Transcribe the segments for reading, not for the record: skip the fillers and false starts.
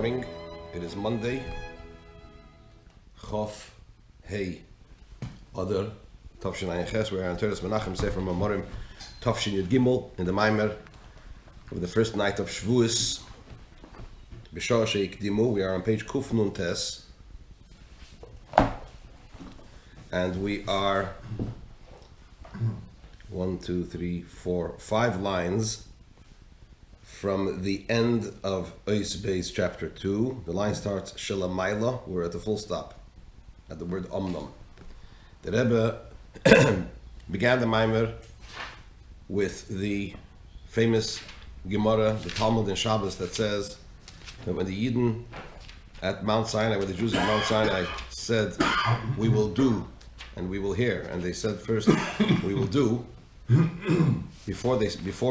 morning. It is Monday. Chof Hey Adar Tafshin Ayin Ches. We are on Teres Menachem Sefer Mamar Shehikdimu in the Mamar of the first night of Shavuos. Shehikdimu. We are on page Kuf Nun Tes, and we are 5 lines from the end of Ois Beis chapter 2. The line starts Shelamayla. We're at the full stop at the word Omnam. The Rebbe began the Maimer with the famous Gemara, the Talmud in Shabbos, that says that when the Yidden at Mount Sinai, when the Jews at Mount Sinai said, "We will do and we will hear," and they said first, "We will do," before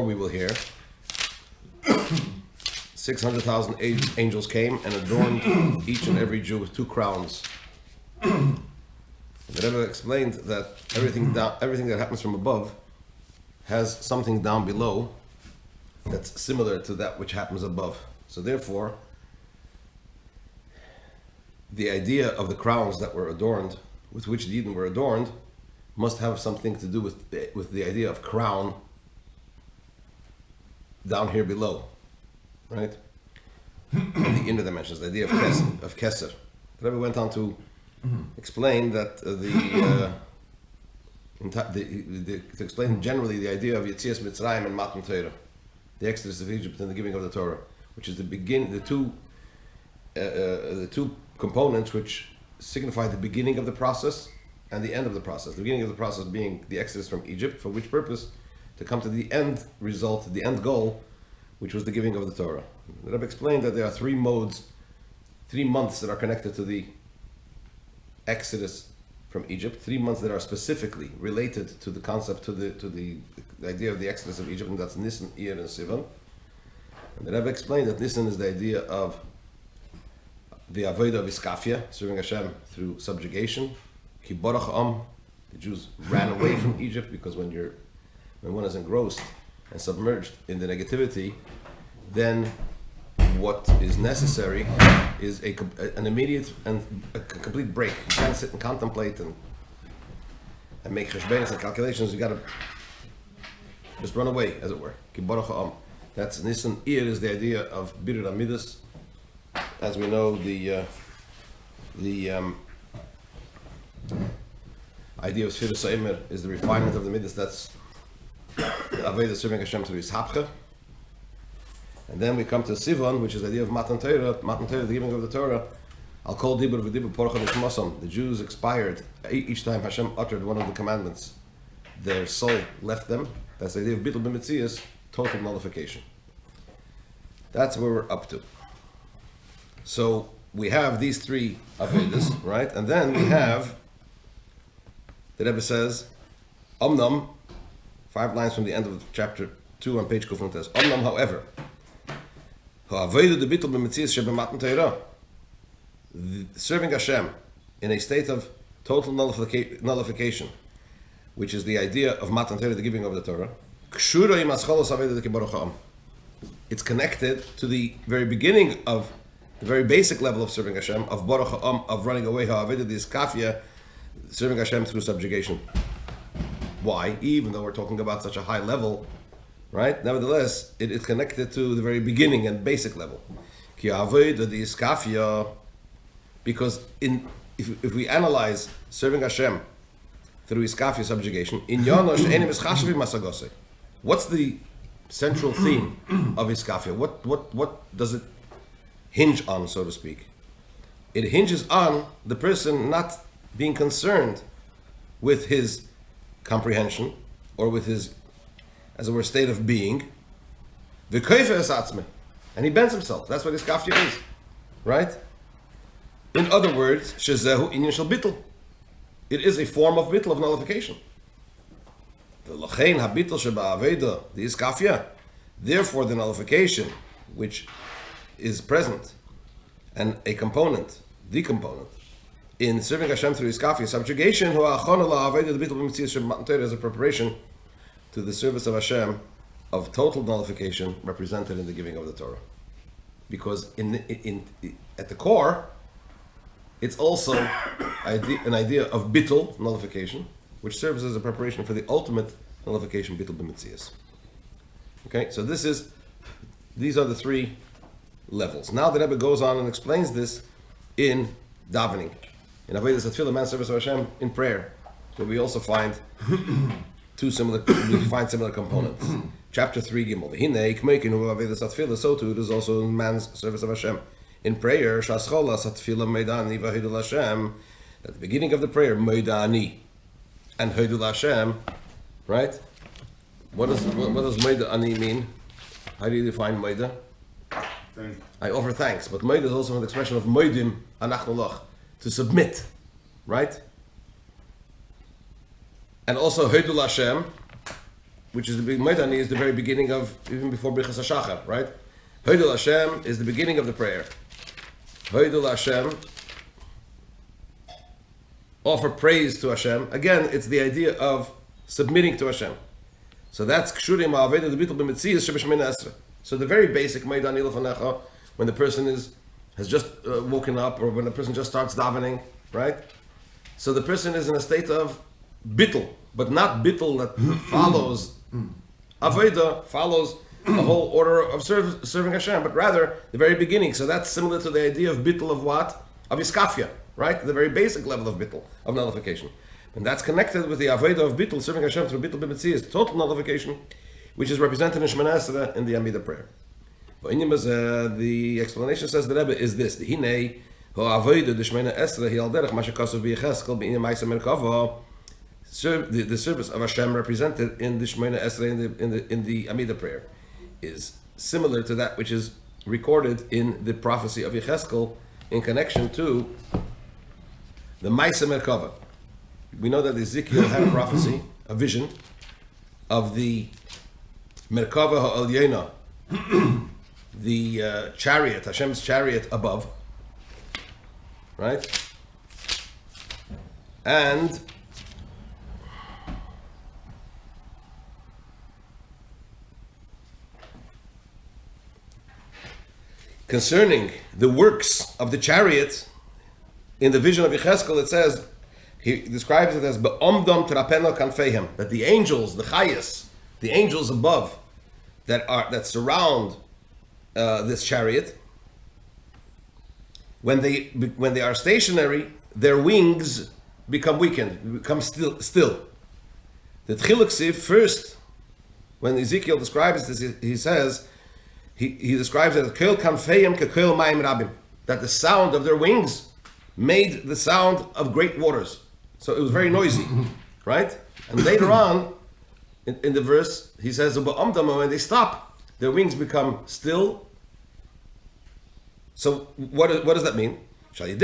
we will hear, 600,000 angels came and adorned each and every Jew with 2 crowns. The Rebbe explained that everything that happens from above has something down below that's similar to that which happens above. So therefore, the idea of the crowns that were adorned, with which the Eden were adorned, must have something to do with the idea of crown down here below, right? In the inner dimensions, the idea of Keser. The Rebbe went on to explain that to explain generally the idea of Yetzias Mitzrayim and Matan Torah, the Exodus of Egypt and the giving of the Torah, which is the two components which signify the beginning of the process and the end of the process. The beginning of the process being the Exodus from Egypt, for which purpose? To come to the end result, the end goal, which was the giving of the Torah. The Rebbe explained that there are 3 modes, 3 months that are connected to the Exodus from Egypt, 3 months that are specifically related to the concept, to the idea of the Exodus of Egypt, and that's Nisan, Iyar, and Sivan. And the Rebbe explained that Nisan is the idea of the Avodah of Iskafia, serving Hashem through subjugation. Ki Barach Am, the Jews ran away from Egypt, because when one is engrossed and submerged in the negativity, then what is necessary is an immediate and a complete break. You can't sit and contemplate and make cheshbenos and calculations. You got to just run away, as it were. Ki Baruch Ha'am. That's Nisan. Iyar is the idea of Birur Amidas. As we know, the idea of Sfirus Ha'emer is the refinement of the Midas. That's Avodah serving Hashem through His Hapcha. And then we come to Sivan, which is the idea of Matan Torah. Matan Torah, the giving of the Torah. Al Kol Dibur V'Dibur Porcha V'Shmosam. The Jews expired each time Hashem uttered one of the commandments. Their soul left them. That's the idea of Bittul B'Metzias, total nullification. That's where we're up to. So we have these 3 Avedas, right? And then we have, the Rebbe says, Omnam, 5 lines from the end of chapter 2 on page Kufun Tes. Omnam, however, serving Hashem in a state of total nullification, which is the idea of Matan Torah, the giving of the Torah, it's connected to the very beginning of the very basic level of serving Hashem, of Baruch Ha'am, of running away, serving Hashem through subjugation. Why? Even though we're talking about such a high level, right? Nevertheless, it is connected to the very beginning and basic level. Because if we analyze serving Hashem through Iskafia subjugation, what's the central theme of Iskafia? What does it hinge on, so to speak? It hinges on the person not being concerned with his comprehension or with his, as it were, state of being. And he bends himself. That's what Iskafia is, right? In other words, shezehu inyan shel bittul. It is a form of bittul, of nullification. The Iskafia, therefore the nullification which is present and a component, the component, in serving Hashem through Iskafia subjugation, is a preparation to the service of Hashem of total nullification represented in the giving of the Torah. because at the core, it's also an idea of bittul, nullification, which serves as a preparation for the ultimate nullification, bittul b'metzias. Okay, so these are the three levels. Now the Rebbe goes on and explains this in davening. In Avodas Tefillah, man service of Hashem, in prayer. So we also find similar components. Chapter 3, Gimel. Hinei k'meikinu Avodas Tefillah, so too it is also in man's service of Hashem. In prayer, Shascholas Tefillah Meidani v'Hidul Hashem, at the beginning of the prayer, Meidani and Hidul Hashem, right? What does Meidani mean? How do you define Meida? I offer thanks, but Meida is also an expression of Meidim Anachnu Loch, to submit, right? And also Hidul Hashem, which is the Meidani is the very beginning of, even before Birchas HaShachar, right? Hidul Hashem is the beginning of the prayer. Hidul Hashem, offer praise to Hashem. Again, it's the idea of submitting to Hashem. So that's Kshurim Ha'aveda D'Bittul B'Metzias Sheb'Shemina Esrei. So the very basic Meidan Ilufanecha, when the person has just woken up, or when the person just starts davening, right? So the person is in a state of bittul, but not bittul that follows Aveda, follows the whole order of serving Hashem, but rather the very beginning. So that's similar to the idea of bittul of what? Of iskafia, right? The very basic level of bittul, of nullification. And that's connected with the Aveda of bittul, serving Hashem through bittul b'metzias, total nullification, which is represented in Shemana Esrei in the Amida prayer. The explanation says the Rebbe is this: the Hinei Ha'Aveda the Shemana Esrei Hi Al Derech Ma Shekasav B'Yecheskel B'Inim Ma'aseh Merkava. The service of Hashem represented in the Shemana Esrei in the Amida prayer is similar to that which is recorded in the prophecy of Yecheskel in connection to the Ma'aseh Merkava. We know that Ezekiel had a prophecy, a vision of the Merkava Ha'Elyena, the chariot, Hashem's chariot above, right? And concerning the works of the chariot, in the vision of Yecheskel, it says, he describes it as Be'omdom Terapeno Kanfehem, that the angels, the Chayas, the angels above that surround this chariot, when they are stationary, their wings become weakened, become still. The Tchiluksiv first, when Ezekiel describes this, he says, he describes it as Keil Kanfehem Kekeil Mayim Rabim, that the sound of their wings made the sound of great waters. So it was very noisy, right? And later on, in the verse, he says, when they stop, their wings become still. So what does that mean? Through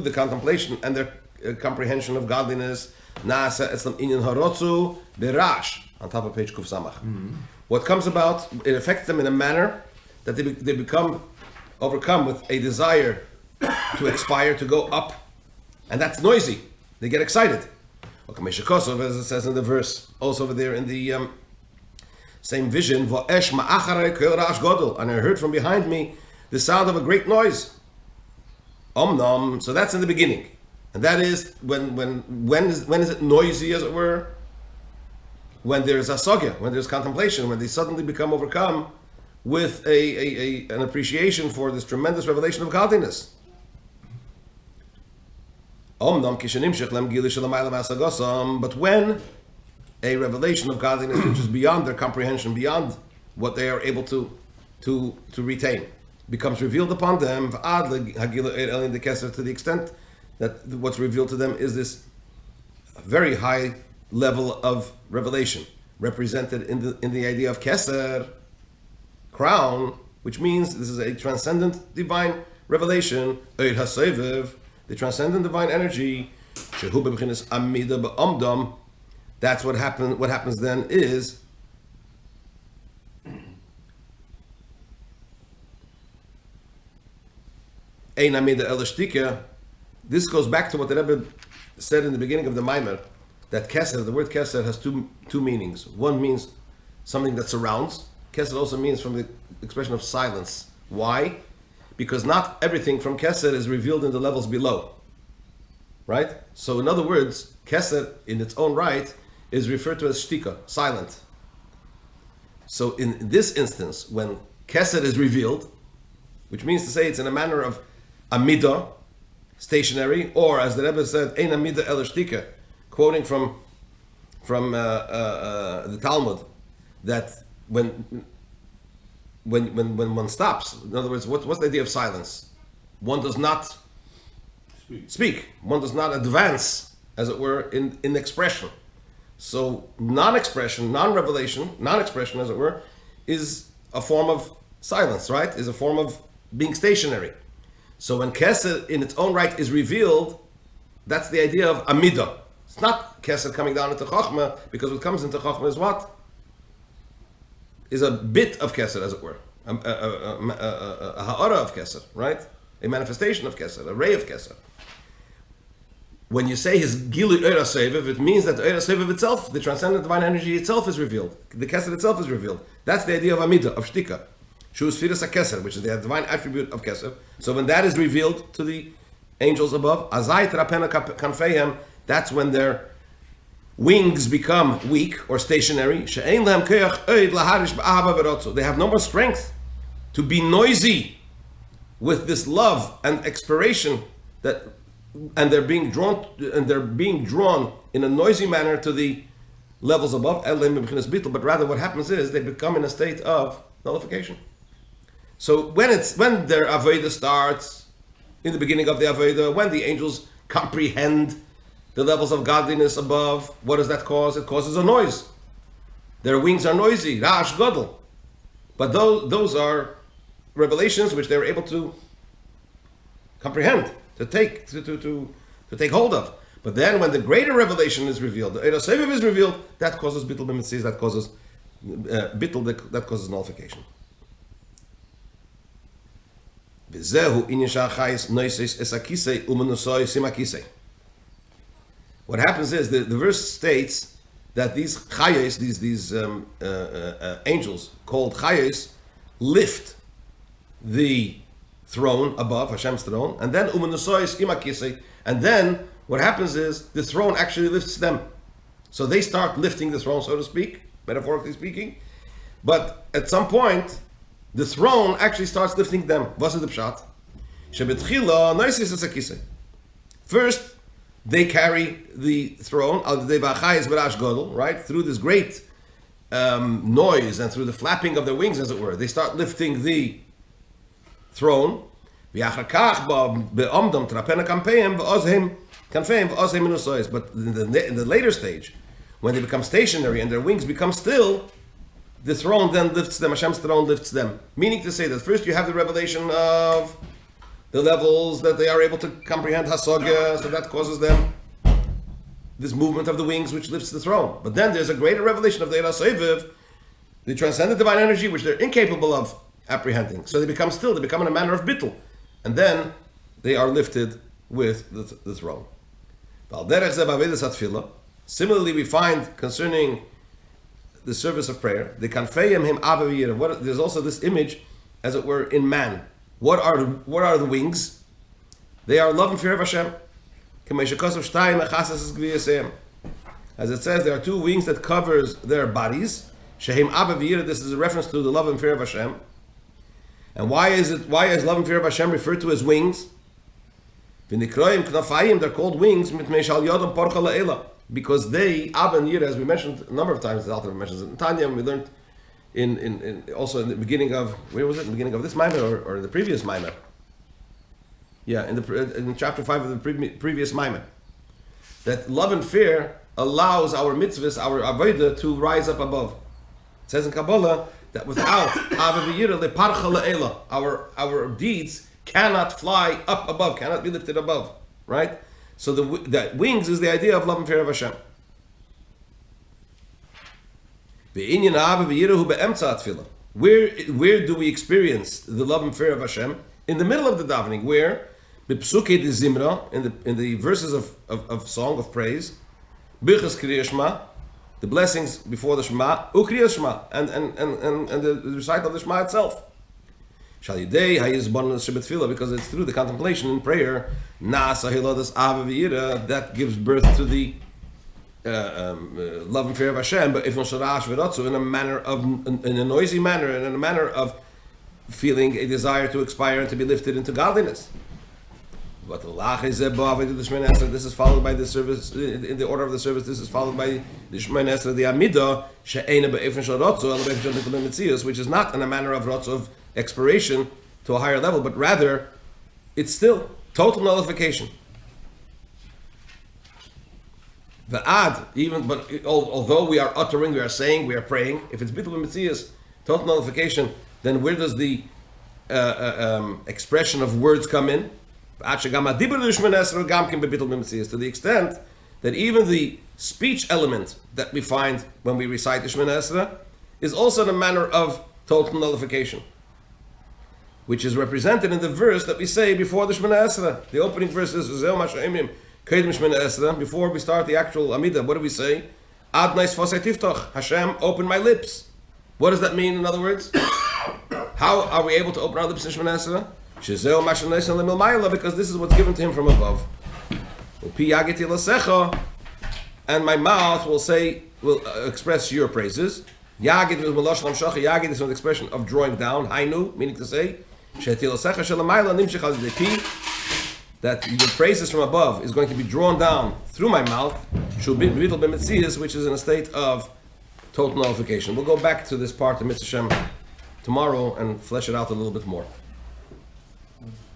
the contemplation and their comprehension of godliness, on top of page Kuf Samach. What comes about, it affects them in a manner that they become overcome with a desire to aspire, to go up. And that's noisy. They get excited. As it says in the verse, also over there in the same vision, and I heard from behind me the sound of a great noise. Omnom. So that's in the beginning, and that is when is it noisy, as it were? When there's asogya, when there's contemplation, when they suddenly become overcome with an appreciation for this tremendous revelation of godliness. But when a revelation of godliness which is beyond their comprehension, beyond what they are able to retain, becomes revealed upon them, to the extent that what's revealed to them is this very high level of revelation, represented in the idea of keser, crown, which means this is a transcendent divine revelation, the transcendent divine energy. That's what happens. What happens then is this goes back to what the Rebbe said in the beginning of the Mamar, that keser, the word keser, has two meanings. One means something that surrounds, Kesed also means from the expression of silence. Why? Because not everything from Kesed is revealed in the levels below. Right? So in other words, Kesed in its own right is referred to as shtika, silent. So in this instance, when Kesed is revealed, which means to say it's in a manner of amida, stationary, or as the Rebbe said, ein amida el shtika, quoting from the Talmud, that when one stops, in other words, what's the idea of silence? One does not speak. One does not advance, as it were, in expression. So non-expression, non-revelation, non-expression, as it were, is a form of silence, right? Is a form of being stationary. So when Kesed in its own right is revealed, that's the idea of amida. It's not Kesed coming down into Chochmah, because what comes into Chochmah is what? Is a bit of Kesed, as it were. A ha'ara of Kesed, right? A manifestation of Kesed, a ray of Kesed. When you say his Gilu Eira Seviv, it means that the Eira Seviv itself, the transcendent divine energy itself is revealed. The Kesed itself is revealed. That's the idea of Amida, of Shtika. Shus Firas HaKesed, which is the divine attribute of Kesed. So when that is revealed to the angels above, Azai Terapena Kanfeihem, that's when their wings become weak or stationary. They have no more strength to be noisy with this love and expiration and they're being drawn in a noisy manner to the levels above. But rather, what happens is they become in a state of nullification. So when their avodah starts in the beginning of the avodah, when the angels comprehend the levels of godliness above, what does that cause? It causes a noise. Their wings are noisy, Ra'ash Gadol. But those are revelations which they were able to comprehend, to take hold of. But then when the greater revelation is revealed, the Eira Seviv is revealed, that causes bittul b'mitzvahs, that causes that causes nullification. What happens is the verse states that these chayos, these angels called chayos, lift the throne above Hashem's throne, and then and then what happens is the throne actually lifts them. So they start lifting the throne, so to speak, metaphorically speaking. But at some point, the throne actually starts lifting them. What's the pshat? First, they carry the throne, right, through this great noise and through the flapping of their wings, as it were. They start lifting the throne. But in the later stage, when they become stationary and their wings become still, the throne then lifts them, Hashem's throne lifts them. Meaning to say that first you have the revelation of the levels that they are able to comprehend Hasaga, so that causes them this movement of the wings which lifts the throne. But then there's a greater revelation of the Eira Seviv, the transcendent divine energy, which they're incapable of apprehending. So they become still, they become in a manner of bittul. And then they are lifted with the throne. Similarly, we find concerning the service of prayer, there's also this image, as it were, in man. What are the wings? They are love and fear of Hashem. As it says, there are two wings that covers their bodies. This is a reference to the love and fear of Hashem. And why is love and fear of Hashem referred to as wings? They're called wings because they, Av and Yira, as we mentioned a number of times, the author mentions it in Tanya, and we learned also in the beginning of, where was it? In the beginning of this Maimon or the previous Maimon? Yeah, in chapter 5 of the previous Maimon. That love and fear allows our mitzvahs, our avodah, to rise up above. It says in Kabbalah that without our deeds cannot fly up above, cannot be lifted above, right? So that wings is the idea of love and fear of Hashem. Where do we experience the love and fear of Hashem? In the middle of the davening, where in the verses of song of praise, the the blessings before the Shema, Ukriyas Shema, and the recital of the Shema itself. Because it's through the contemplation and prayer that gives birth to the love and fear of Hashem, but if in a manner of, in a noisy manner, and in a manner of feeling a desire to expire and to be lifted into godliness. But this is followed by the service, in the order of the service, this is followed by the Shemona Esrei, the Amidah, which is not in a manner of rotz of expiration to a higher level, but rather it's still total nullification. The ad, even, but although we are uttering, we are saying, we are praying, if it's bittul b'metzias, total nullification, then where does the expression of words come in? To the extent that even the speech element that we find when we recite the Shemona Esrei is also in a manner of total nullification, which is represented in the verse that we say before the Shemona Esrei. The opening verse is before we start the actual Amidah. What do we say? Hashem, open my lips. What does that mean, in other words? How are we able to open our lips in Shemona Esrei? Because this is what's given to him from above. And my mouth will express your praises. Yagid is an expression of drawing down, hainu, meaning to say, that your praises from above is going to be drawn down through my mouth, which is in a state of total nullification. We'll go back to this part of Mitzvah Shem tomorrow and flesh it out a little bit more.